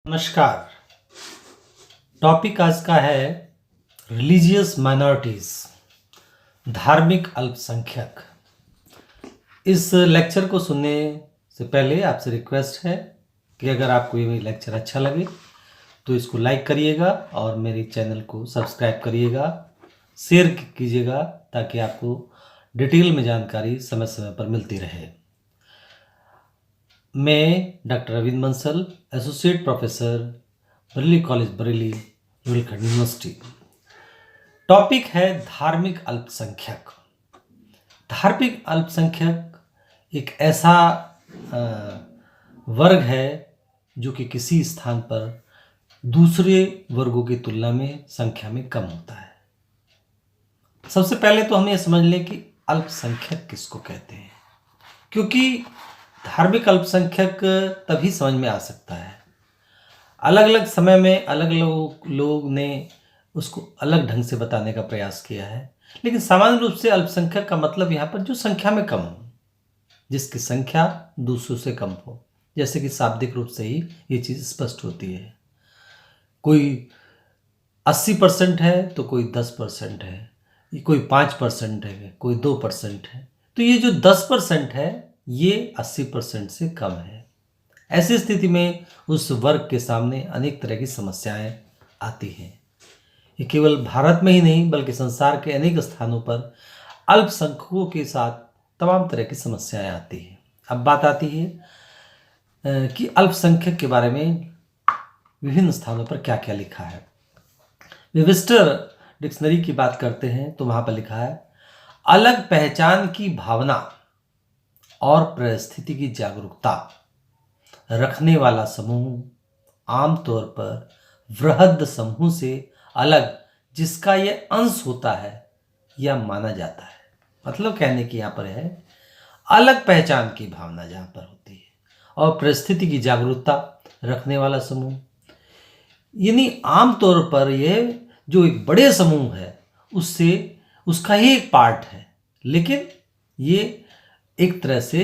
नमस्कार। टॉपिक आज का है रिलीजियस माइनॉरिटीज, धार्मिक अल्पसंख्यक। इस लेक्चर को सुनने से पहले आपसे रिक्वेस्ट है कि अगर आपको ये लेक्चर अच्छा लगे तो इसको लाइक करिएगा और मेरे चैनल को सब्सक्राइब करिएगा, शेयर कीजिएगा ताकि आपको डिटेल में जानकारी समय समय पर मिलती रहे। मैं doctor Arvind Bansal, associate professor, Bareilly college Bareilly, Rohilkhand university. Topic है धार्मिक अल्पसंख्यक। धार्मिक अल्पसंख्यक एक ऐसा वर्ग है जो कि किसी स्थान पर दूसरे वर्गों की तुलना में संख्या में कम होता है। सबसे पहले तो हम ये समझ लें कि अल्पसंख्यक किसको कहते हैं, क्योंकि धार्मिक अल्पसंख्यक तभी समझ में आ सकता है। अलग अलग समय में अलग लोग ने उसको अलग ढंग से बताने का प्रयास किया है, लेकिन सामान्य रूप से अल्पसंख्यक का मतलब यहाँ पर जो संख्या में कम हो, जिसकी संख्या दूसरों से कम हो। जैसे कि शाब्दिक रूप से ही ये चीज़ स्पष्ट होती है। कोई 80% है तो कोई 10% है, कोई 5% है, कोई 2% है। तो ये जो 10% है ये 80% से कम है। ऐसी स्थिति में उस वर्ग के सामने अनेक तरह की समस्याएं आती हैं। ये केवल भारत में ही नहीं बल्कि संसार के अनेक स्थानों पर अल्पसंख्यकों के साथ तमाम तरह की समस्याएं आती हैं। अब बात आती है कि अल्पसंख्यक के बारे में विभिन्न स्थानों पर क्या क्या लिखा है। वेबस्टर डिक्शनरी की बात करते हैं तो वहाँ पर लिखा है, अलग पहचान की भावना और परिस्थिति की जागरूकता रखने वाला समूह आमतौर पर वृहद समूह से अलग जिसका यह अंश होता है या माना जाता है। मतलब कहने की यहाँ पर है अलग पहचान की भावना जहाँ पर होती है और परिस्थिति की जागरूकता रखने वाला समूह, यानी आमतौर पर यह जो एक बड़े समूह है उससे उसका ही एक पार्ट है, लेकिन ये एक तरह से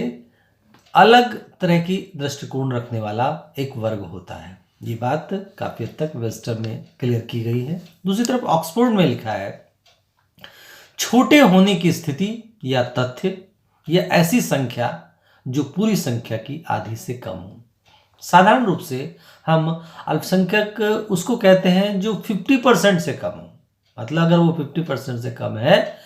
अलग तरह की दृष्टिकोण रखने वाला एक वर्ग होता है। ये बात काफ़ी हद तक वेस्टर में क्लियर की गई है। दूसरी तरफ ऑक्सफोर्ड में लिखा है, छोटे होने की स्थिति या तथ्य या ऐसी संख्या जो पूरी संख्या की आधी से कम हो। साधारण रूप से हम अल्पसंख्यक उसको कहते हैं जो 50% से कम हो। मतलब अगर वो 50% से कम है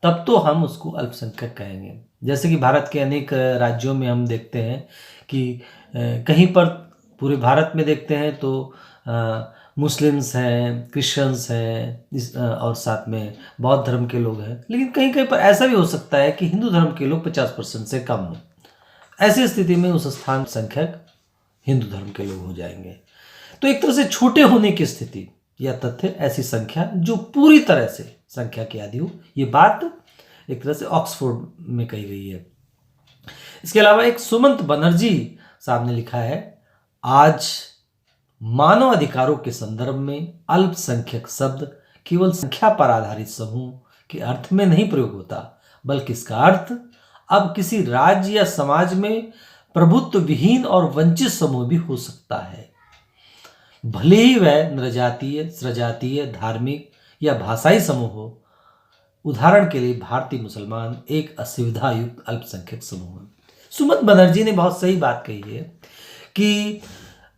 तब तो हम उसको अल्पसंख्यक कहेंगे। जैसे कि भारत के अनेक राज्यों में हम देखते हैं कि कहीं पर पूरे भारत में देखते हैं तो मुस्लिम्स हैं, क्रिश्चियंस हैं और साथ में बौद्ध धर्म के लोग हैं, लेकिन कहीं कहीं पर ऐसा भी हो सकता है कि हिंदू धर्म के लोग 50% से कम हो। ऐसी स्थिति में उस स्थान संख्यक हिंदू धर्म के लोग हो जाएंगे। तो एक तरह से छोटे होने की स्थिति या तथ्य ऐसी संख्या जो पूरी तरह से संख्या की आदि हो। ये बात एक तरह से ऑक्सफोर्ड में कही गई है। इसके अलावा एक सुमंत बनर्जी साहब ने लिखा है, आज मानव अधिकारों के संदर्भ में अल्पसंख्यक शब्द केवल संख्या पर आधारित समूह के अर्थ में नहीं प्रयोग होता, बल्कि इसका अर्थ अब किसी राज्य या समाज में प्रभुत्व विहीन और वंचित समूह भी हो सकता है। भले ही वह नृजातीय, सजातीय, धार्मिक या भाषाई समूह हो। उदाहरण के लिए भारतीय मुसलमान एक असुविधा युक्त अल्पसंख्यक समूह है। सुमंत बनर्जी ने बहुत सही बात कही है कि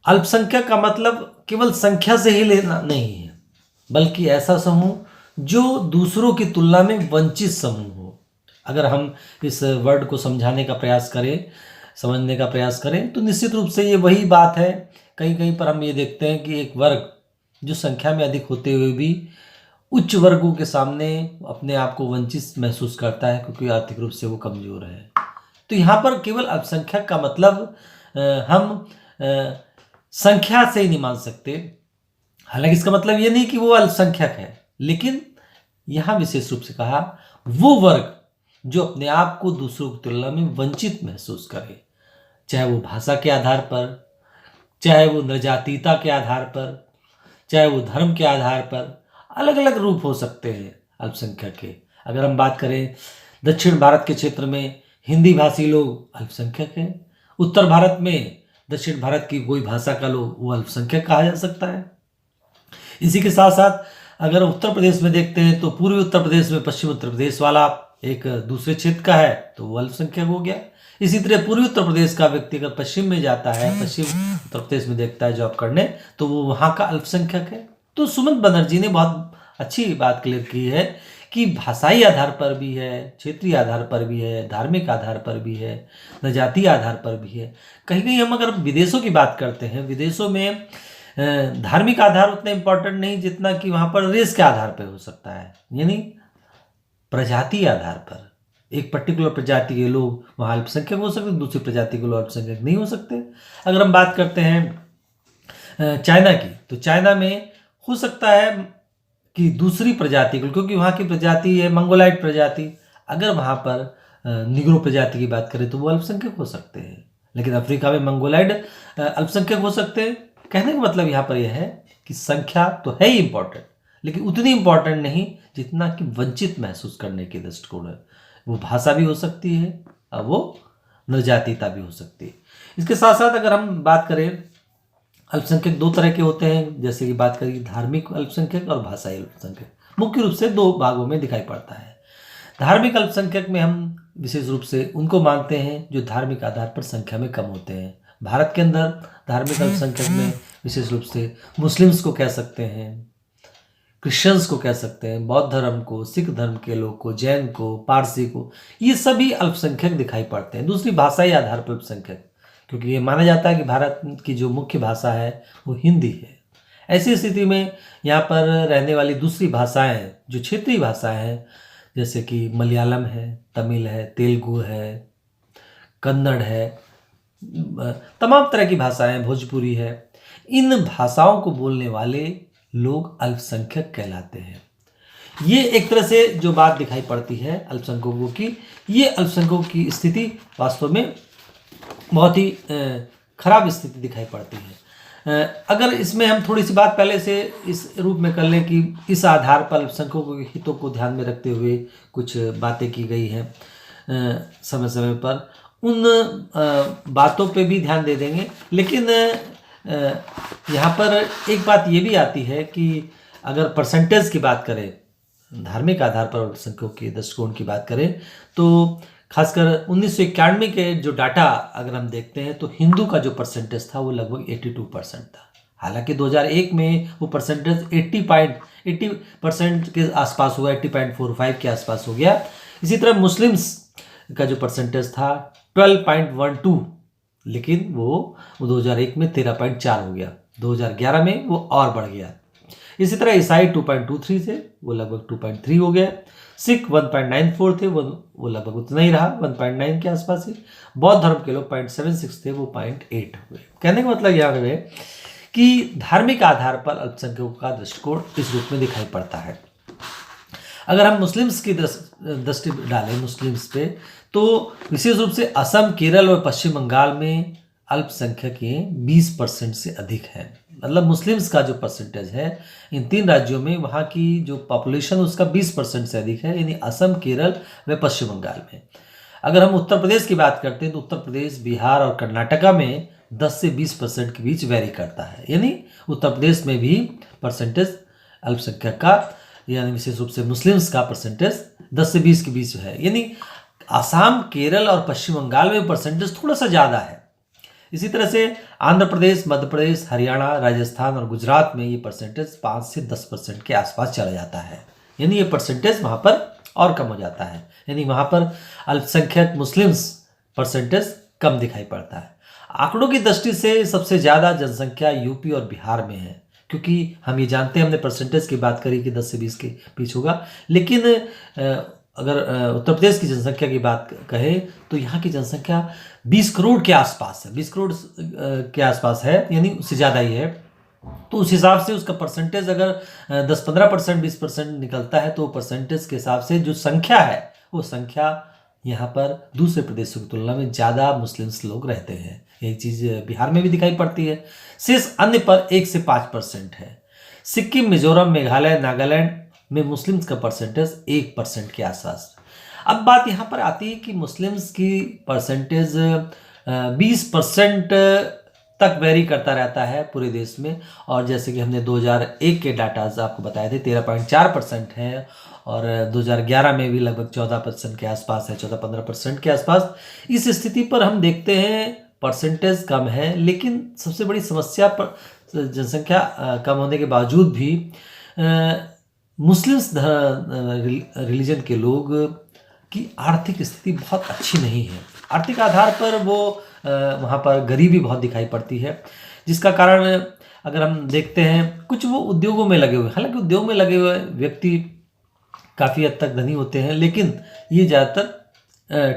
अल्पसंख्यक का मतलब केवल संख्या से ही लेना नहीं है, बल्कि ऐसा समूह जो दूसरों की तुलना में वंचित समूह हो। अगर हम इस वर्ड को समझाने का प्रयास करें, समझने का प्रयास करें तो निश्चित रूप से ये वही बात है। कहीं कहीं पर हम ये देखते हैं कि एक वर्ग जो संख्या में अधिक होते हुए भी उच्च वर्गों के सामने अपने आप को वंचित महसूस करता है क्योंकि आर्थिक रूप से वो कमज़ोर है। तो यहाँ पर केवल अल्पसंख्यक का मतलब हम संख्या से ही नहीं मान सकते। हालांकि इसका मतलब ये नहीं कि वो अल्पसंख्यक है, लेकिन यहाँ विशेष रूप से कहा वो वर्ग जो अपने आप को दूसरों की तुलना में वंचित महसूस करे, चाहे वो भाषा के आधार पर, चाहे वो नृजातीयता के आधार पर, चाहे वो धर्म के आधार पर। अलग अलग रूप हो सकते हैं अल्पसंख्यक के। अगर हम बात करें दक्षिण भारत के क्षेत्र में हिंदी भाषी लोग अल्पसंख्यक हैं, उत्तर भारत में दक्षिण भारत की कोई भाषा का लो, वो अल्पसंख्यक कहा जा सकता है। इसी के साथ साथ अगर उत्तर प्रदेश में देखते हैं तो पूर्वी उत्तर प्रदेश में पश्चिम उत्तर प्रदेश वाला एक दूसरे क्षेत्र का है तो वो अल्पसंख्यक हो गया। इसी तरह पूर्वी उत्तर प्रदेश का व्यक्ति अगर पश्चिम में जाता है, पश्चिम उत्तर प्रदेश में देखता है जॉब करने, तो वो वहाँ का अल्पसंख्यक है। तो सुमन बनर्जी ने बहुत अच्छी बात क्लियर की है कि भाषाई आधार पर भी है, क्षेत्रीय आधार पर भी है, धार्मिक आधार पर भी है, जातीय आधार पर भी है। कहीं कहीं हम अगर विदेशों की बात करते हैं, विदेशों में धार्मिक आधार उतना इम्पोर्टेंट नहीं जितना कि वहाँ पर रेस के आधार पर हो सकता है, यानी प्रजाति आधार पर एक पर्टिकुलर प्रजाति के लोग वहाँ अल्पसंख्यक हो सकते हैं, दूसरी प्रजाति के लोग अल्पसंख्यक नहीं हो सकते। अगर हम बात करते हैं चाइना की, तो चाइना में हो सकता है कि दूसरी प्रजाति को, क्योंकि वहाँ की प्रजाति है मंगोलाइड प्रजाति, अगर वहाँ पर निग्रो प्रजाति की बात करें तो वो अल्पसंख्यक हो सकते हैं। लेकिन अफ्रीका में मंगोलाइड अल्पसंख्यक हो सकते हैं। कहने का मतलब यहाँ पर यह है कि संख्या तो है ही इम्पोर्टेंट, लेकिन उतनी इम्पोर्टेंट नहीं जितना कि वंचित महसूस करने के दृष्टिकोण है। वो भाषा भी हो सकती है और वो नरजातीयता भी हो सकती है। इसके साथ साथ अगर हम बात करें, अल्पसंख्यक दो तरह के होते हैं, जैसे कि बात करें धार्मिक अल्पसंख्यक और भाषाई अल्पसंख्यक, मुख्य रूप से दो भागों में दिखाई पड़ता है। धार्मिक अल्पसंख्यक में हम विशेष रूप से उनको मानते हैं जो धार्मिक आधार पर संख्या में कम होते हैं। भारत के अंदर धार्मिक अल्पसंख्यक में विशेष रूप से मुस्लिम्स को कह सकते हैं, क्रिश्चियंस को कह सकते हैं, बौद्ध धर्म को, सिख धर्म के लोग को, जैन को, पारसी को, ये सभी अल्पसंख्यक दिखाई पड़ते हैं। दूसरी भाषाई आधार पर अल्पसंख्यक, क्योंकि ये माना जाता है कि भारत की जो मुख्य भाषा है वो हिंदी है। ऐसी स्थिति में यहाँ पर रहने वाली दूसरी भाषाएं जो क्षेत्रीय भाषाएं हैं, जैसे कि मलयालम है, तमिल है, तेलुगु है, कन्नड़ है, तमाम तरह की भाषाएं, भोजपुरी है, इन भाषाओं को बोलने वाले लोग अल्पसंख्यक कहलाते हैं। ये एक तरह से जो बात दिखाई पड़ती है अल्पसंख्यकों की, ये अल्पसंख्यकों की स्थिति वास्तव में बहुत ही खराब स्थिति दिखाई पड़ती है। अगर इसमें हम थोड़ी सी बात पहले से इस रूप में कर लें कि इस आधार पर अल्पसंख्यकों के हितों को ध्यान में रखते हुए कुछ बातें की गई हैं समय समय पर, उन बातों पे भी ध्यान दे देंगे। लेकिन यहाँ पर एक बात ये भी आती है कि अगर परसेंटेज की बात करें, धार्मिक आधार पर अल्पसंख्यकों के दृष्टिकोण की बात करें, तो खासकर 1991 के जो डाटा अगर हम देखते हैं तो हिंदू का जो परसेंटेज था वो लगभग 82% था। हालांकि 2001 में वो परसेंटेज 80% के आसपास हुआ, 80.45 के आसपास हो गया। इसी तरह मुस्लिम्स का जो परसेंटेज था 12.12, लेकिन वो 2001 में 13.4 हो गया, 2011 में वो और बढ़ गया। इसी तरह ईसाई 2.23 थे, वो लगभग 2.3 हो गया। सिख 1.94 थे, वो लगभग उतना ही रहा, 1.9 के आसपास ही। बौद्ध धर्म के लोग 0.76 थे, वो 0.8 हो गए। कहने का मतलब यह है कि धार्मिक आधार पर अल्पसंख्यकों का दृष्टिकोण इस रूप में दिखाई पड़ता है। अगर हम मुस्लिम्स की दृष्टि डालें मुस्लिम्स पे, तो विशेष रूप से असम, केरल और पश्चिम बंगाल में अल्पसंख्यक 20% से अधिक है। मतलब मुस्लिम्स का जो परसेंटेज है इन तीन राज्यों में, वहाँ की जो पॉपुलेशन उसका 20% से अधिक है, यानी असम, केरल व पश्चिम बंगाल में। अगर हम उत्तर प्रदेश की बात करते हैं तो उत्तर प्रदेश, बिहार और कर्नाटका में 10 से 20% के बीच वेरी करता है। यानी उत्तर प्रदेश में भी परसेंटेज अल्पसंख्यक का, यानी विशेष रूप से मुस्लिम्स का परसेंटेज 10 से 20 के बीच है। यानी आसाम, केरल और पश्चिम बंगाल में परसेंटेज थोड़ा सा ज़्यादा है। इसी तरह से आंध्र प्रदेश, मध्य प्रदेश, हरियाणा, राजस्थान और गुजरात में ये परसेंटेज 5 से 10% के आसपास चला जाता है। यानी ये परसेंटेज वहाँ पर और कम हो जाता है, यानी वहाँ पर अल्पसंख्यक मुस्लिम्स परसेंटेज कम दिखाई पड़ता है। आंकड़ों की दृष्टि से सबसे ज़्यादा जनसंख्या यूपी और बिहार में है, क्योंकि हम ये जानते हैं, हमने परसेंटेज की बात करी कि 10 से 20 के बीच होगा। लेकिन अगर उत्तर प्रदेश की जनसंख्या की बात कहें तो यहाँ की जनसंख्या 20 करोड़ के आसपास है, 20 करोड़ के आसपास है, यानी उससे ज़्यादा ही है। तो उस हिसाब से उसका परसेंटेज अगर 10-15%, 20% निकलता है, तो परसेंटेज के हिसाब से जो संख्या है वो संख्या यहाँ पर दूसरे प्रदेशों की तुलना में ज़्यादा मुस्लिम्स लोग रहते हैं। यही चीज़ बिहार में भी दिखाई पड़ती है। शेष अन्य पर 1 से 5% है। सिक्किम, मिजोरम, मेघालय, नागालैंड में मुस्लिम्स का परसेंटेज 1% के आसपास। अब बात यहाँ पर आती है कि मुस्लिम्स की परसेंटेज 20% तक वेरी करता रहता है पूरे देश में। और जैसे कि हमने 2001 के डाटाज आपको बताए थे 13.4% है, और 2011 में भी लगभग 14% के आसपास है, 14-15% के आसपास। इस स्थिति पर हम देखते हैं परसेंटेज कम है, लेकिन सबसे बड़ी समस्या पर जनसंख्या कम होने के बावजूद भी मुस्लिम्स रिलीजन के लोग की आर्थिक स्थिति बहुत अच्छी नहीं है। आर्थिक आधार पर वो वहाँ पर गरीबी बहुत दिखाई पड़ती है, जिसका कारण अगर हम देखते हैं कुछ वो उद्योगों में लगे हुए, हालांकि उद्योग में लगे हुए व्यक्ति काफ़ी हद तक धनी होते हैं, लेकिन ये ज़्यादातर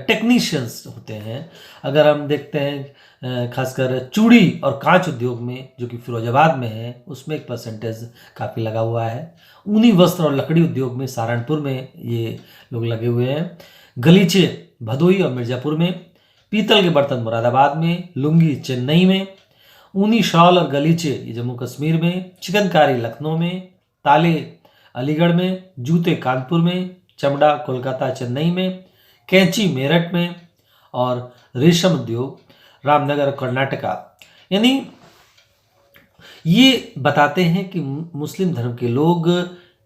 टेक्नीशियंस होते हैं। अगर हम देखते हैं खासकर चूड़ी और कांच उद्योग में, जो कि फिरोजाबाद में है, उसमें एक परसेंटेज काफ़ी लगा हुआ है। ऊनी वस्त्र और लकड़ी उद्योग में सहारनपुर में ये लोग लगे हुए हैं। गलीचे भदोई और मिर्ज़ापुर में, पीतल के बर्तन मुरादाबाद में, लुंगी चेन्नई में, ऊनी शॉल और गलीचे ये जम्मू कश्मीर में, चिकनकारी लखनऊ में, ताले अलीगढ़ में, जूते कानपुर में, चमड़ा कोलकाता चेन्नई में, कैंची मेरठ में, और रेशम उद्योग रामनगर कर्नाटका। यानी ये बताते हैं कि मुस्लिम धर्म के लोग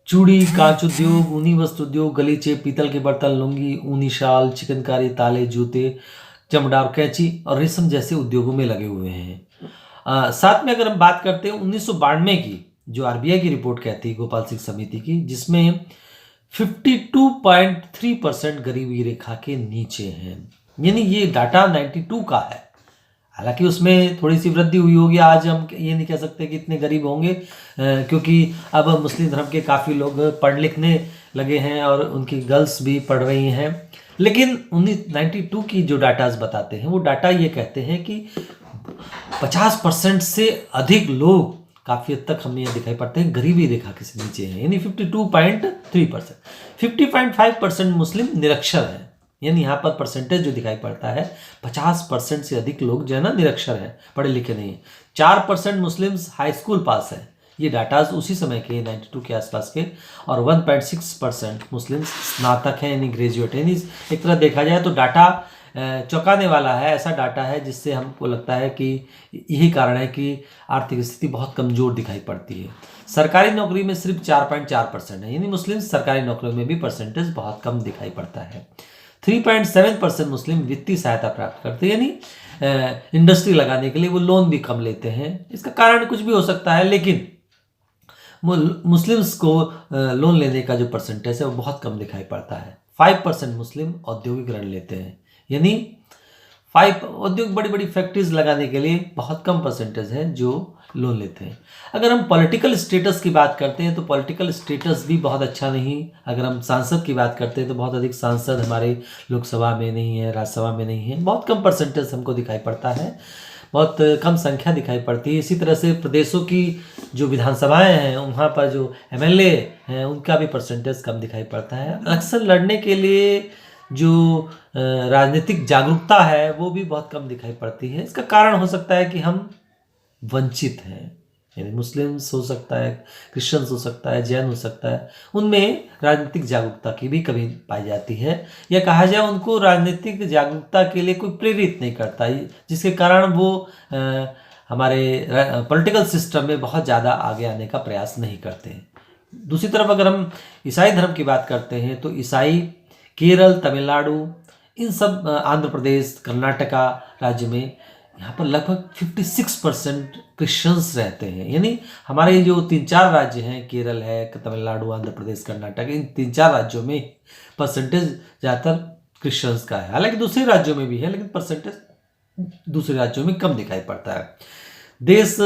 चूड़ी, कांच उद्योग, ऊनी वस्त्र उद्योग, गलीचे, पीतल के बर्तन, लुंगी, ऊनी शाल, चिकनकारी, ताले, जूते, चमड़ा और कैंची और रेशम जैसे उद्योगों में लगे हुए हैं। साथ में अगर हम बात करते हैं 1992 की, जो आरबीआई की रिपोर्ट कहती है गोपाल सिंह समिति की, जिसमें 52.3% गरीबी रेखा के नीचे हैं। यानी ये डाटा 92 का है, हालांकि उसमें थोड़ी सी वृद्धि हुई होगी। आज हम ये नहीं कह सकते कि इतने गरीब होंगे, क्योंकि अब मुस्लिम धर्म के काफ़ी लोग पढ़ लिखने लगे हैं और उनकी गर्ल्स भी पढ़ रही हैं। लेकिन 1992 की जो डाटाज बताते हैं, वो डाटा ये कहते हैं कि 50% से अधिक लोग काफ़ी हद तक हमें यह दिखाई पड़ते हैं गरीबी रेखा के नीचे हैं, यानी 52.3%। 50.5% मुस्लिम निरक्षर हैं, यानी यहाँ पर परसेंटेज जो दिखाई पड़ता है 50% से अधिक लोग जो है ना निरक्षर हैं, पढ़े लिखे नहीं हैं। 4% मुस्लिम्स हाई स्कूल पास हैं, ये डाटाज उसी समय के 92 के आसपास के। और 1.6% मुस्लिम्स स्नातक हैं, यानी ग्रेजुएट। यानी एक तरह देखा जाए तो डाटा चौंकाने वाला है। ऐसा डाटा है जिससे हमको लगता है कि यही कारण है कि आर्थिक स्थिति बहुत कमज़ोर दिखाई पड़ती है। सरकारी नौकरी में सिर्फ 4.4% है, यानी मुस्लिम सरकारी नौकरियों में भी परसेंटेज बहुत कम दिखाई पड़ता है। 3.7% मुस्लिम वित्तीय सहायता प्राप्त करते हैं, यानी इंडस्ट्री लगाने के लिए वो लोन भी कम लेते हैं। इसका कारण कुछ भी हो सकता है, लेकिन मुस्लिम्स को लोन लेने का जो परसेंटेज है वो बहुत कम दिखाई पड़ता है। 5% मुस्लिम औद्योगिक ऋण लेते हैं, यानी 5 औद्योगिक बड़ी बड़ी फैक्ट्रीज लगाने के लिए बहुत कम परसेंटेज है जो लोन लेते हैं। अगर हम पॉलिटिकल स्टेटस की बात करते हैं तो पॉलिटिकल स्टेटस भी बहुत अच्छा नहीं। अगर हम सांसद की बात करते हैं तो बहुत अधिक सांसद हमारे लोकसभा में नहीं है, राज्यसभा में नहीं है, बहुत कम परसेंटेज हमको दिखाई पड़ता है, बहुत कम संख्या दिखाई पड़ती है। इसी तरह से प्रदेशों की जो विधानसभाएं हैं वहाँ पर जो एमएलए हैं उनका भी परसेंटेज कम दिखाई पड़ता है। इलेक्शन लड़ने के लिए जो राजनीतिक जागरूकता है वो भी बहुत कम दिखाई पड़ती है। इसका कारण हो सकता है कि हम वंचित हैं, यानी मुस्लिम्स हो सकता है, क्रिश्चियंस हो सकता है, जैन हो सकता है, उनमें राजनीतिक जागरूकता की भी कमी पाई जाती है, या कहा जाए उनको राजनीतिक जागरूकता के लिए कोई प्रेरित नहीं करता, जिसके कारण वो हमारे पॉलिटिकल सिस्टम में बहुत ज़्यादा आगे आने का प्रयास नहीं करते हैं। दूसरी तरफ अगर हम ईसाई धर्म की बात करते हैं तो ईसाई केरल, तमिलनाडु, इन सब आंध्र प्रदेश, कर्नाटका राज्य में यहाँ पर लगभग 56% क्रिश्चियंस रहते हैं। यानी हमारे जो 3-4 राज्य हैं, केरल है, तमिलनाडु, आंध्र प्रदेश, कर्नाटक, इन 3-4 राज्यों में परसेंटेज ज़्यादातर क्रिश्चियंस का है। हालांकि दूसरे राज्यों में भी है, लेकिन परसेंटेज दूसरे राज्यों में कम दिखाई पड़ता है। देश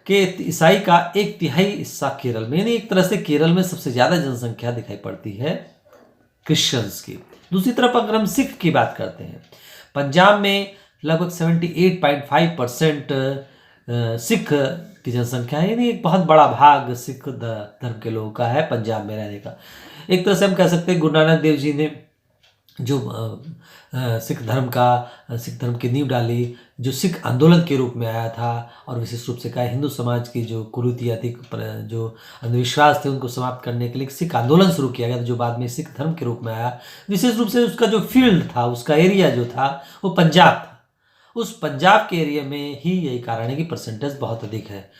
के ईसाई का 1/3 हिस्सा केरल में, यानी एक तरह से केरल में सबसे ज़्यादा जनसंख्या दिखाई पड़ती है क्रिश्चियंस की। दूसरी तरफ अगर हम सिख की बात करते हैं, पंजाब में लगभग 78.5% सिख की जनसंख्या है, यानी एक बहुत बड़ा भाग सिख धर्म के लोगों का है पंजाब में रहने का। एक तरह से हम कह सकते हैं गुरु नानक देव जी ने जो सिख धर्म की नींव डाली, जो सिख आंदोलन के रूप में आया था, और विशेष रूप से कहा हिंदू समाज की जो कुरीतियाँ थी, जो अंधविश्वास थे, उनको समाप्त करने के लिए सिख आंदोलन शुरू किया गया था, जो बाद में सिख धर्म के रूप में आया। विशेष रूप से उसका जो फील्ड था, उसका एरिया जो था वो पंजाब था, उस पंजाब के एरिया में ही यही कारण है कि परसेंटेज बहुत अधिक है।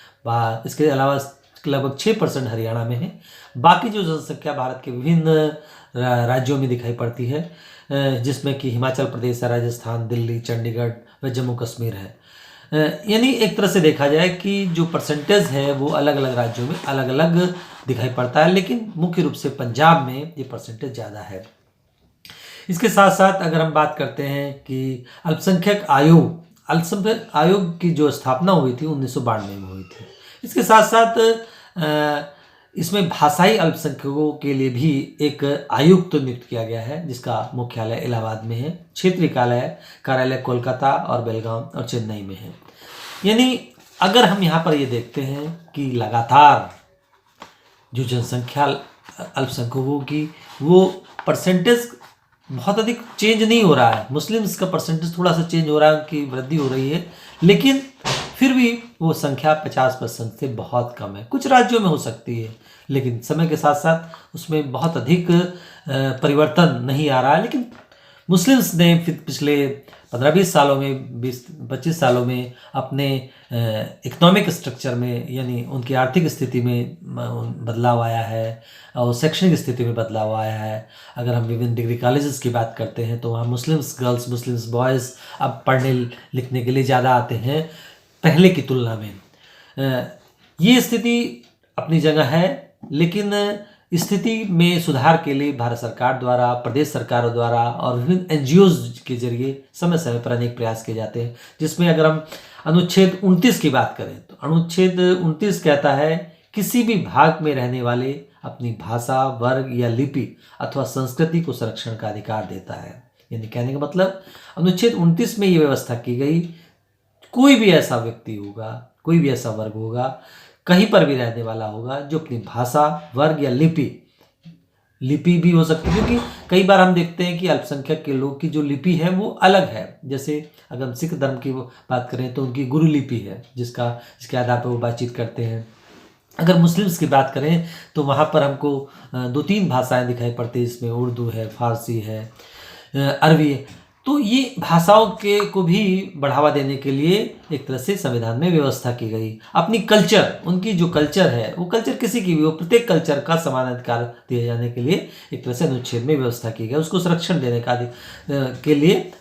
इसके अलावा लगभग 6% हरियाणा में है। बाकी जो जनसंख्या भारत के विभिन्न राज्यों में दिखाई पड़ती है, जिसमें कि हिमाचल प्रदेश है, राजस्थान, दिल्ली, चंडीगढ़ व जम्मू कश्मीर है। यानी एक तरह से देखा जाए कि जो परसेंटेज है वो अलग अलग राज्यों में अलग अलग दिखाई पड़ता है, लेकिन मुख्य रूप से पंजाब में ये परसेंटेज ज़्यादा है। इसके साथ साथ अगर हम बात करते हैं कि अल्पसंख्यक आयोग की जो स्थापना हुई थी 1992 में हुई थी। इसके साथ साथ इसमें भाषाई अल्पसंख्यकों के लिए भी एक आयुक्त तो नियुक्त किया गया है, जिसका मुख्यालय इलाहाबाद में है। क्षेत्रीय कार्यालय कोलकाता और बेलगाम और चेन्नई में है। यानी अगर हम यहाँ पर ये देखते हैं कि लगातार जो जनसंख्या अल्पसंख्यकों की वो परसेंटेज बहुत अधिक चेंज नहीं हो रहा है। मुस्लिम्स का परसेंटेज थोड़ा सा चेंज हो रहा है, उनकी वृद्धि हो रही है, लेकिन फिर भी वो संख्या 50% से बहुत कम है। कुछ राज्यों में हो सकती है, लेकिन समय के साथ साथ उसमें बहुत अधिक परिवर्तन नहीं आ रहा है। लेकिन मुस्लिम्स ने पिछले 15-20 सालों में 20-25 सालों में अपने इकोनॉमिक स्ट्रक्चर में, यानी उनकी आर्थिक स्थिति में बदलाव आया है और शैक्षणिक स्थिति में बदलाव आया है। अगर हम विभिन्न डिग्री कॉलेजेस की बात करते हैं तो वहाँ मुस्लिम्स गर्ल्स, मुस्लिम्स बॉयज़ अब पढ़ने लिखने के लिए ज़्यादा आते हैं पहले की तुलना में। ये स्थिति अपनी जगह है, लेकिन स्थिति में सुधार के लिए भारत सरकार द्वारा, प्रदेश सरकारों द्वारा और विभिन्न एनजीओज के जरिए समय समय पर अनेक प्रयास किए जाते हैं। जिसमें अगर हम अनुच्छेद 29 की बात करें तो अनुच्छेद 29 कहता है किसी भी भाग में रहने वाले अपनी भाषा, वर्ग या लिपि अथवा संस्कृति को संरक्षण का अधिकार देता है। यानी कहने का मतलब अनुच्छेद 29 में ये व्यवस्था की गई, कोई भी ऐसा व्यक्ति होगा, कोई भी ऐसा वर्ग होगा, कहीं पर भी रहने वाला होगा जो अपनी भाषा, वर्ग या लिपि भी हो सकती है, क्योंकि कई बार हम देखते हैं कि अल्पसंख्यक के लोग की जो लिपि है वो अलग है। जैसे अगर हम सिख धर्म की बात करें तो उनकी गुरु लिपि है, जिसके आधार पर वो बातचीत करते हैं। अगर मुस्लिम्स की बात करें तो वहाँ पर हमको 2-3 भाषाएं दिखाई पड़ती है, इसमें उर्दू है, फारसी है, अरबी है। तो ये भाषाओं को भी बढ़ावा देने के लिए एक तरह से संविधान में व्यवस्था की गई। अपनी कल्चर, उनकी जो कल्चर है वो कल्चर किसी की भी हो, प्रत्येक कल्चर का समान अधिकार दिए जाने के लिए एक तरह से अनुच्छेद में व्यवस्था की गई, उसको संरक्षण देने के लिए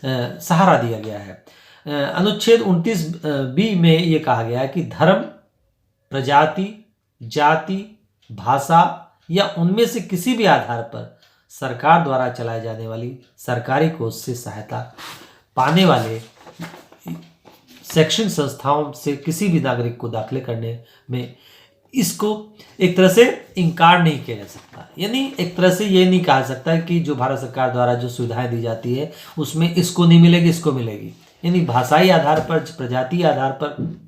सहारा दिया गया है। अनुच्छेद 29B में ये कहा गया है कि धर्म, प्रजाति, जाति, भाषा या उनमें से किसी भी आधार पर सरकार द्वारा चलाए जाने वाली सरकारी कोष से सहायता पाने वाले शैक्षणिक संस्थाओं से किसी भी नागरिक को दाखिले करने में इसको एक तरह से इनकार नहीं किया जा सकता। यानी एक तरह से ये नहीं कहा सकता कि जो भारत सरकार द्वारा जो सुविधाएं दी जाती है उसमें इसको नहीं मिलेगी, इसको मिलेगी। यानी भाषाई आधार पर, प्रजाति आधार पर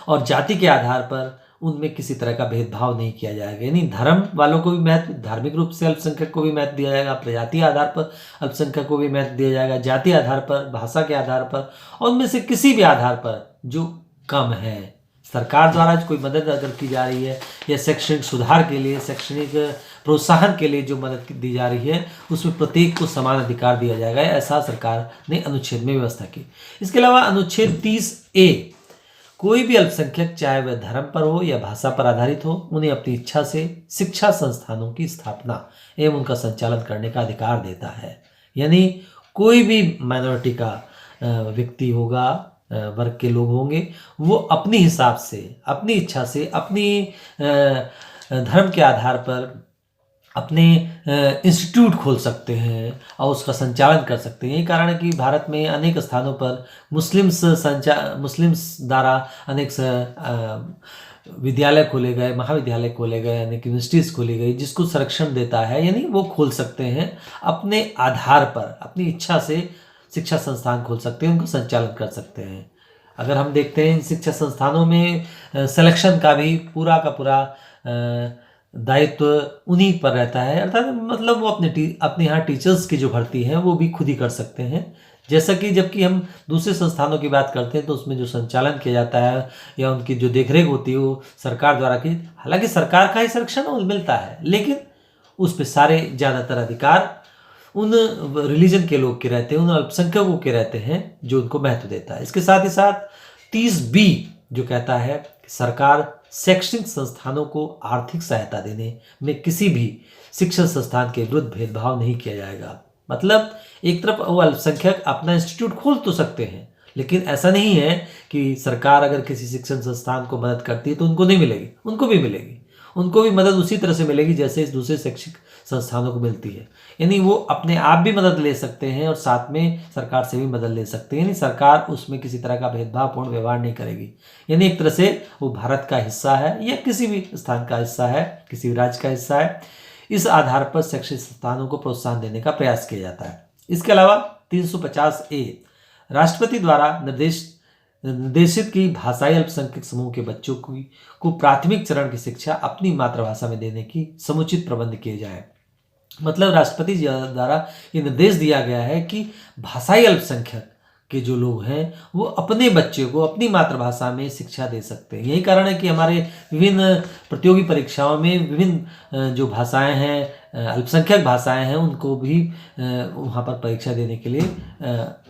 और जाति के आधार पर उनमें किसी तरह का भेदभाव नहीं किया जाएगा। यानी धर्म वालों को भी महत्व, धार्मिक रूप से अल्पसंख्यक को भी महत्व दिया जाएगा, प्रजाति आधार पर अल्पसंख्यक को भी महत्व दिया जाएगा, जाति आधार पर, भाषा के आधार पर और उनमें से किसी भी आधार पर जो कम है। सरकार द्वारा कोई मदद अगर की जा रही है या शैक्षणिक सुधार के लिए, शैक्षणिक प्रोत्साहन के लिए जो मदद दी जा रही है, उसमें प्रत्येक को समान अधिकार दिया जाएगा, ऐसा सरकार ने अनुच्छेद में व्यवस्था की। इसके अलावा अनुच्छेद 30A, कोई भी अल्पसंख्यक चाहे वह धर्म पर हो या भाषा पर आधारित हो, उन्हें अपनी इच्छा से शिक्षा संस्थानों की स्थापना एवं उनका संचालन करने का अधिकार देता है। यानी कोई भी माइनॉरिटी का व्यक्ति होगा, वर्ग के लोग होंगे, वो अपनी हिसाब से, अपनी इच्छा से, अपनी धर्म के आधार पर अपने इंस्टीट्यूट खोल सकते हैं और उसका संचालन कर सकते हैं। यही कारण है कि भारत में अनेक स्थानों पर मुस्लिम्स द्वारा अनेक विद्यालय खोले गए, महाविद्यालय खोले गए, अनेक यूनिवर्सिटीज़ खोली गई, जिसको संरक्षण देता है। यानी वो खोल सकते हैं अपने आधार पर, अपनी इच्छा से शिक्षा संस्थान खोल सकते हैं, उनको संचालन कर सकते हैं। अगर हम देखते हैं शिक्षा संस्थानों में सिलेक्शन का भी पूरा का पूरा दायित्व उन्हीं पर रहता है, अर्थात मतलब वो अपने यहाँ टीचर्स की जो भर्ती है वो भी खुद ही कर सकते हैं। जैसा कि जबकि हम दूसरे संस्थानों की बात करते हैं तो उसमें जो संचालन किया जाता है या उनकी जो देखरेख होती है वो सरकार द्वारा की, हालांकि सरकार का ही संरक्षण मिलता है, लेकिन उस पर सारे ज़्यादातर अधिकार उन रिलीजन के लोग के रहते हैं, उन अल्पसंख्यकों के रहते हैं जो उनको महत्व देता है। इसके साथ ही साथ 30B जो कहता है कि सरकार शैक्षणिक संस्थानों को आर्थिक सहायता देने में किसी भी शिक्षण संस्थान के विरुद्ध भेदभाव नहीं किया जाएगा। मतलब एक तरफ वो अल्पसंख्यक अपना इंस्टीट्यूट खोल तो सकते हैं, लेकिन ऐसा नहीं है कि सरकार अगर किसी शिक्षण संस्थान को मदद करती है तो उनको नहीं मिलेगी, उनको भी मिलेगी। उनको भी मदद उसी तरह से मिलेगी जैसे इस दूसरे शैक्षिक संस्थानों को मिलती है। यानी वो अपने आप भी मदद ले सकते हैं और साथ में सरकार से भी मदद ले सकते हैं। यानी सरकार उसमें किसी तरह का भेदभावपूर्ण व्यवहार नहीं करेगी। यानी एक तरह से वो भारत का हिस्सा है या किसी भी स्थान का हिस्सा है, किसी भी राज्य का हिस्सा है। इस आधार पर शैक्षिक संस्थानों को प्रोत्साहन देने का प्रयास किया जाता है। इसके अलावा 350A राष्ट्रपति द्वारा निर्देशित की भाषाई अल्पसंख्यक समूह के बच्चों को प्राथमिक चरण की शिक्षा अपनी मातृभाषा में देने की समुचित प्रबंध किए जाए। मतलब राष्ट्रपति जी द्वारा ये निर्देश दिया गया है कि भाषाई अल्पसंख्यक के जो लोग हैं वो अपने बच्चे को अपनी मातृभाषा में शिक्षा दे सकते हैं। यही कारण है कि हमारे विभिन्न प्रतियोगी परीक्षाओं में विभिन्न जो भाषाएं हैं, अल्पसंख्यक भाषाएं हैं, उनको भी वहाँ पर परीक्षा देने के लिए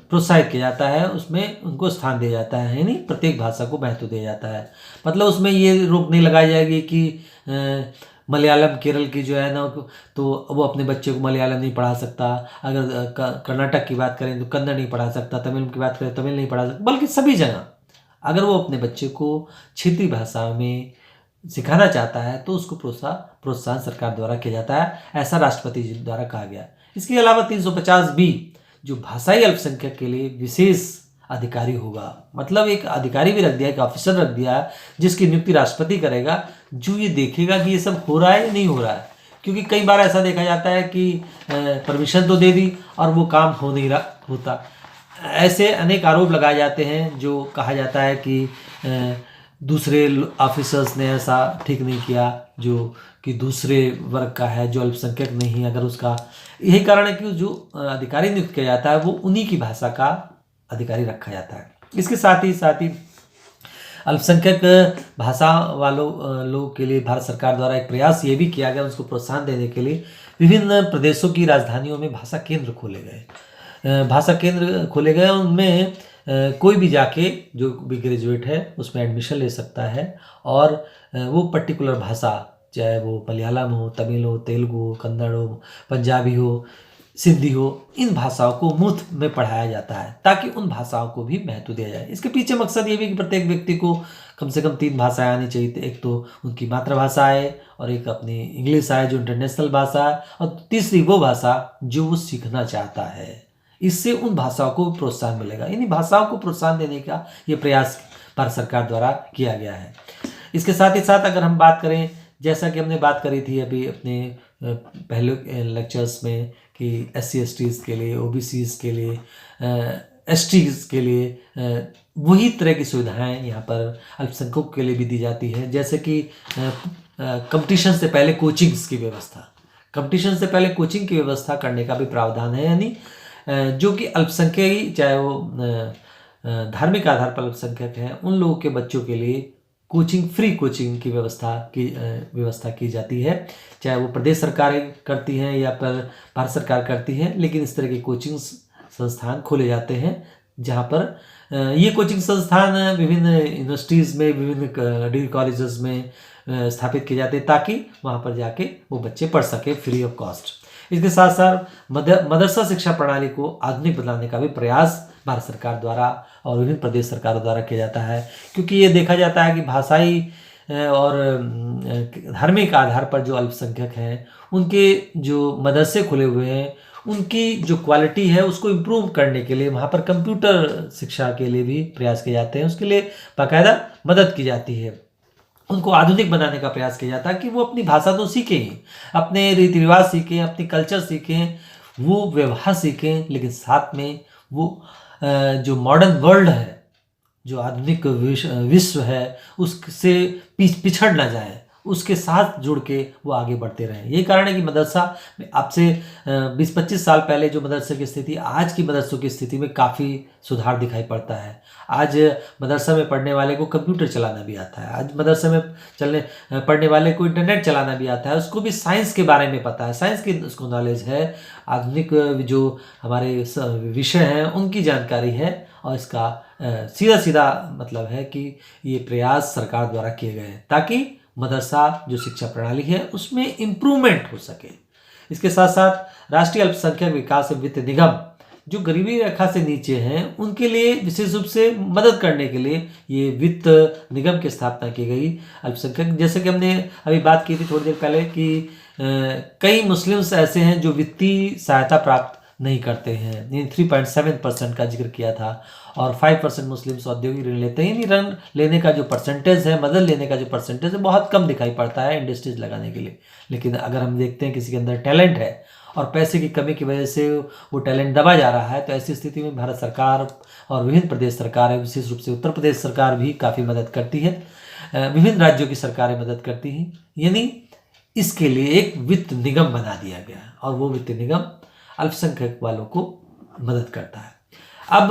प्रोत्साहित किया जाता है, उसमें उनको स्थान दिया जाता है। यानी प्रत्येक भाषा को महत्व दिया जाता है। मतलब उसमें ये रोक नहीं लगाई जाएगी कि मलयालम केरल की जो है ना तो वो अपने बच्चे को मलयालम नहीं पढ़ा सकता, अगर कर्नाटक की बात करें तो कन्नड़ नहीं पढ़ा सकता, तमिल की बात करें तमिल नहीं पढ़ा सकता, बल्कि सभी जगह अगर वो अपने बच्चे को क्षेत्रीय भाषा में सिखाना चाहता है तो उसको प्रोत्साहन सरकार द्वारा किया जाता है, ऐसा राष्ट्रपति जी द्वारा कहा गया। इसके अलावा 350B जो भाषाई अल्पसंख्यक के लिए विशेष अधिकारी होगा। मतलब एक अधिकारी भी रख दिया, एक ऑफिसर रख दिया जिसकी नियुक्ति राष्ट्रपति करेगा, जो ये देखेगा कि ये सब हो रहा है या नहीं हो रहा है। क्योंकि कई बार ऐसा देखा जाता है कि परमिशन तो दे दी और वो काम हो नहीं रहा होता। ऐसे अनेक आरोप लगाए जाते हैं जो कहा जाता है कि दूसरे ऑफिसर्स ने ऐसा ठीक नहीं किया जो कि दूसरे वर्ग का है, जो अल्पसंख्यक नहीं, अगर उसका यही कारण है कि जो अधिकारी नियुक्त किया जाता है वो उन्हीं की भाषा का अधिकारी रखा जाता है। इसके साथ ही अल्पसंख्यक भाषा वालों लोगों के लिए भारत सरकार द्वारा एक प्रयास ये भी किया गया, उसको प्रोत्साहन देने के लिए विभिन्न प्रदेशों की राजधानियों में भाषा केंद्र खोले गए। उनमें कोई भी जाके जो भी ग्रेजुएट है उसमें एडमिशन ले सकता है और वो पर्टिकुलर भाषा, चाहे वो मलयालम हो, तमिल हो, तेलुगु हो, कन्नड़ हो, पंजाबी हो, सिंधी हो, इन भाषाओं को मुफ्त में पढ़ाया जाता है ताकि उन भाषाओं को भी महत्व दिया जाए। इसके पीछे मकसद ये भी कि प्रत्येक व्यक्ति को कम से कम 3 भाषाएं आनी चाहिए। एक तो उनकी मातृभाषा है और एक अपनी इंग्लिश है जो इंटरनेशनल भाषा है, और तीसरी वो भाषा जो वो सीखना चाहता है। इससे उन भाषाओं को प्रोत्साहन मिलेगा। यानी भाषाओं को प्रोत्साहन देने का ये प्रयास भारत सरकार द्वारा किया गया है। इसके साथ ही साथ अगर हम बात करें, जैसा कि हमने बात करी थी अभी अपने पहले लेक्चर्स में कि SC/STs के लिए, OBCs के लिए, STs के लिए वही तरह की सुविधाएं यहाँ पर अल्पसंख्यकों के लिए भी दी जाती है। जैसे कि कंपटीशन से पहले कोचिंग्स की व्यवस्था, कंपटीशन से पहले कोचिंग की व्यवस्था करने का भी प्रावधान है। यानी जो कि अल्पसंख्यक, चाहे वो धार्मिक आधार पर अल्पसंख्यक हैं, उन लोगों के बच्चों के लिए फ्री कोचिंग की व्यवस्था की जाती है। चाहे वो प्रदेश सरकार करती हैं या पर भारत सरकार करती है, लेकिन इस तरह के कोचिंग संस्थान खोले जाते हैं जहाँ पर ये कोचिंग संस्थान विभिन्न यूनिवर्सिटीज़ में, विभिन्न डिग्री कॉलेजेस में स्थापित किए जाते हैं ताकि वहाँ पर जाके वो बच्चे पढ़ सके फ्री ऑफ कॉस्ट। इसके साथ साथ मदरसा शिक्षा प्रणाली को आधुनिक बनाने का भी प्रयास भारत सरकार द्वारा और विभिन्न प्रदेश सरकारों द्वारा किया जाता है, क्योंकि ये देखा जाता है कि भाषाई और धार्मिक आधार पर जो अल्पसंख्यक हैं उनके जो मदरसे खुले हुए हैं उनकी जो क्वालिटी है उसको इम्प्रूव करने के लिए वहाँ पर कंप्यूटर शिक्षा के लिए भी प्रयास किए जाते हैं। उसके लिए बाकायदा मदद की जाती है, उनको आधुनिक बनाने का प्रयास किया जाता है कि वो अपनी भाषा तो सीखें ही, अपने रीति रिवाज सीखें, अपनी कल्चर सीखें, वो व्यवहार सीखें, लेकिन साथ में वो जो मॉडर्न वर्ल्ड है, जो आधुनिक विश्व है, उससे पिछड़ ना जाए, उसके साथ जुड़ के वो आगे बढ़ते रहें। यही कारण है कि मदरसा में आपसे 20-25 साल पहले जो मदरसे की स्थिति, आज की मदरसों की स्थिति में काफ़ी सुधार दिखाई पड़ता है। आज मदरसा में पढ़ने वाले को कंप्यूटर चलाना भी आता है, आज मदरसे में पढ़ने वाले को इंटरनेट चलाना भी आता है, उसको भी साइंस के बारे में पता है, साइंस की उसको नॉलेज है, आधुनिक जो हमारे विषय हैं उनकी जानकारी है। और इसका सीधा सीधा मतलब है कि ये प्रयास सरकार द्वारा किए गए हैं ताकि मदरसा जो शिक्षा प्रणाली है उसमें इम्प्रूवमेंट हो सके। इसके साथ साथ राष्ट्रीय अल्पसंख्यक विकास वित्त निगम जो गरीबी रेखा से नीचे हैं उनके लिए विशेष रूप से मदद करने के लिए ये वित्त निगम की स्थापना की गई। अल्पसंख्यक, जैसे कि हमने अभी बात की थी थोड़ी देर पहले कि कई मुस्लिम्स ऐसे हैं जो वित्तीय सहायता प्राप्त नहीं करते हैं, 3.7% का जिक्र किया था, और 5% मुस्लिम्स औद्योगिक ऋण लेते हैं। यानी ऋण लेने का जो परसेंटेज है, मदद लेने का जो परसेंटेज है, बहुत कम दिखाई पड़ता है इंडस्ट्रीज लगाने के लिए। लेकिन अगर हम देखते हैं किसी के अंदर टैलेंट है और पैसे की कमी की वजह से वो टैलेंट दबा जा रहा है, तो ऐसी स्थिति में भारत सरकार और विभिन्न प्रदेश सरकारें, विशेष रूप से उत्तर प्रदेश सरकार भी काफ़ी मदद करती है, विभिन्न राज्यों की सरकारें मदद करती हैं। यानी इसके लिए एक वित्त निगम बना दिया गया और वो वित्त निगम अल्पसंख्यक वालों को मदद करता है। अब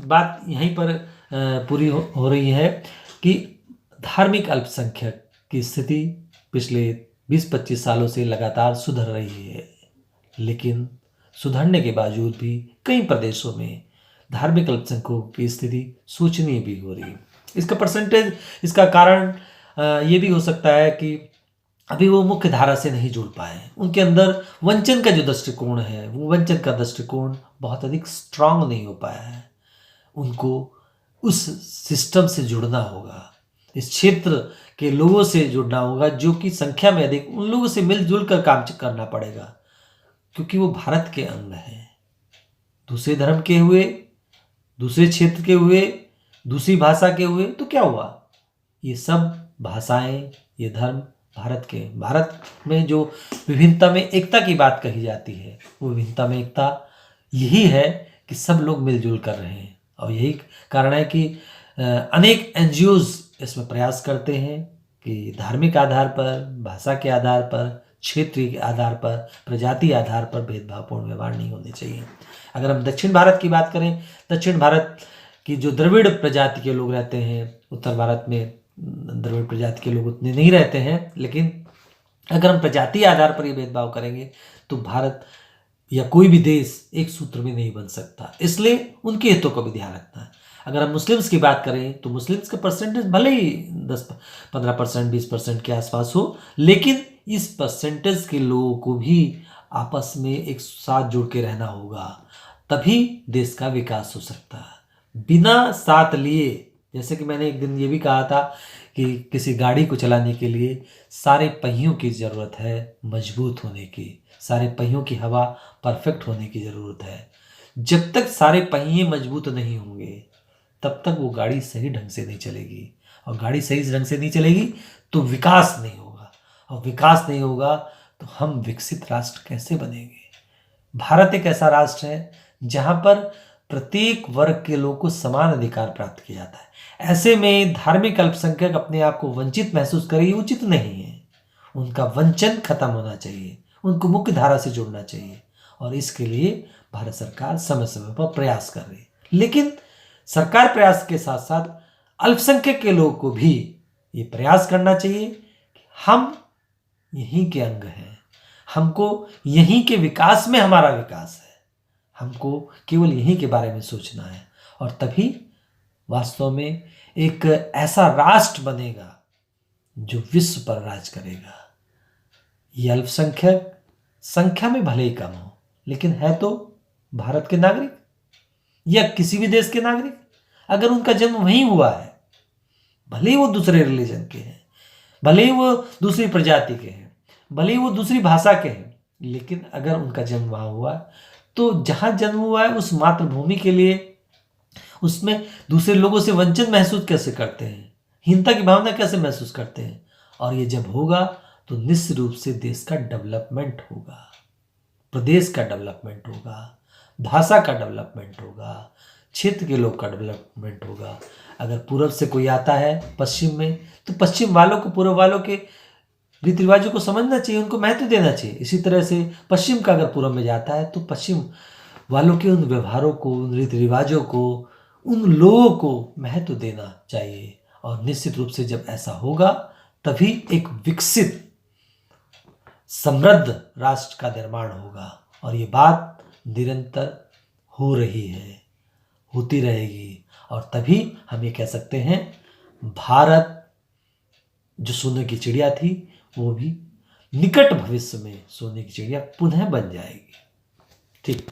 बात यहीं पर पूरी हो रही है कि धार्मिक अल्पसंख्यक की स्थिति पिछले 20-25 सालों से लगातार सुधर रही है, लेकिन सुधरने के बावजूद भी कई प्रदेशों में धार्मिक अल्पसंख्यकों की स्थिति शोचनीय भी हो रही है। इसका परसेंटेज, इसका कारण ये भी हो सकता है कि अभी वो मुख्य धारा से नहीं जुड़ पाए, उनके अंदर वंचन का जो दृष्टिकोण है, वो वंचन का दृष्टिकोण बहुत अधिक स्ट्रांग नहीं हो पाया है। उनको उस सिस्टम से जुड़ना होगा, इस क्षेत्र के लोगों से जुड़ना होगा जो कि संख्या में अधिक, उन लोगों से मिलजुल कर काम करना पड़ेगा, क्योंकि वो भारत के अंग हैं। दूसरे धर्म के हुए, दूसरे क्षेत्र के हुए, दूसरी भाषा के हुए तो क्या हुआ, ये सब भाषाएं, ये धर्म भारत में जो विभिन्नता में एकता की बात कही जाती है, वो विभिन्नता में एकता यही है कि सब लोग मिलजुल कर रहे हैं। और यही कारण है कि अनेक एनजीओज इसमें प्रयास करते हैं कि धार्मिक आधार पर, भाषा के आधार पर, क्षेत्रीय के आधार पर, प्रजाति आधार पर भेदभावपूर्ण व्यवहार नहीं होने चाहिए। अगर हम दक्षिण भारत की बात करें, दक्षिण भारत की जो द्रविड़ प्रजाति के लोग रहते हैं, उत्तर भारत में द्रविड़ प्रजाति के लोग उतने नहीं रहते हैं, लेकिन अगर हम प्रजाति आधार पर ये भेदभाव करेंगे तो भारत या कोई भी देश एक सूत्र में नहीं बन सकता। इसलिए उनके हितों को भी ध्यान रखना है। अगर हम मुस्लिम्स की बात करें तो मुस्लिम्स का परसेंटेज भले ही 10-15%, 20% के आसपास हो, लेकिन इस परसेंटेज के लोगों को भी आपस में एक साथ जुड़ के रहना होगा, तभी देश का विकास हो सकता है। बिना साथ लिए, जैसे कि मैंने एक दिन ये भी कहा था कि किसी गाड़ी को चलाने के लिए सारे पहियों की ज़रूरत है मजबूत होने की, सारे पहियों की हवा परफेक्ट होने की ज़रूरत है। जब तक सारे पहिए मजबूत नहीं होंगे तब तक वो गाड़ी सही ढंग से नहीं चलेगी, और गाड़ी सही ढंग से नहीं चलेगी तो विकास नहीं होगा, और विकास नहीं होगा तो हम विकसित राष्ट्र कैसे बनेंगे। भारत एक ऐसा राष्ट्र है जहाँ पर प्रत्येक वर्ग के लोग को समान अधिकार प्राप्त किया जाता है। ऐसे में धार्मिक अल्पसंख्यक अपने आप को वंचित महसूस करे, ये उचित नहीं है। उनका वंचन खत्म होना चाहिए, उनको मुख्य धारा से जोड़ना चाहिए, और इसके लिए भारत सरकार समय समय पर प्रयास कर रही है। लेकिन सरकार प्रयास के साथ साथ अल्पसंख्यक के लोगों को भी ये प्रयास करना चाहिए कि हम यहीं के अंग हैं, हमको यहीं के विकास में हमारा विकास है, हमको केवल यहीं के बारे में सोचना है, और तभी वास्तव में एक ऐसा राष्ट्र बनेगा जो विश्व पर राज करेगा। ये अल्पसंख्यक संख्या में भले ही कम हो, लेकिन है तो भारत के नागरिक या किसी भी देश के नागरिक। अगर उनका जन्म वहीं हुआ है, भले ही वो दूसरे रिलीजन के हैं, भले ही वो दूसरी प्रजाति के हैं, भले ही वो दूसरी भाषा के हैं, लेकिन अगर उनका जन्म वहाँ हुआ तो जहाँ जन्म हुआ है उस मातृभूमि के लिए उसमें दूसरे लोगों से वंचन महसूस कैसे करते हैं, हीनता की भावना कैसे महसूस करते हैं। और ये जब होगा तो निश्चित रूप से देश का डेवलपमेंट होगा, प्रदेश का डेवलपमेंट होगा, भाषा का डेवलपमेंट होगा, क्षेत्र के लोग का डेवलपमेंट होगा। अगर पूर्व से कोई आता है पश्चिम में, तो पश्चिम वालों को पूर्व वालों के रीति रिवाजों को समझना चाहिए, उनको महत्व देना चाहिए। इसी तरह से पश्चिम का अगर पूर्व में जाता है तो पश्चिम वालों के उन व्यवहारों को, उन रीति रिवाजों को, उन लोगों को महत्व देना चाहिए। और निश्चित रूप से जब ऐसा होगा तभी एक विकसित समृद्ध राष्ट्र का निर्माण होगा। और ये बात निरंतर हो रही है, होती रहेगी। और तभी हम ये कह सकते हैं भारत जो सोने की चिड़िया थी वो भी निकट भविष्य में सोने की चिड़िया पुनः बन जाएगी। ठीक।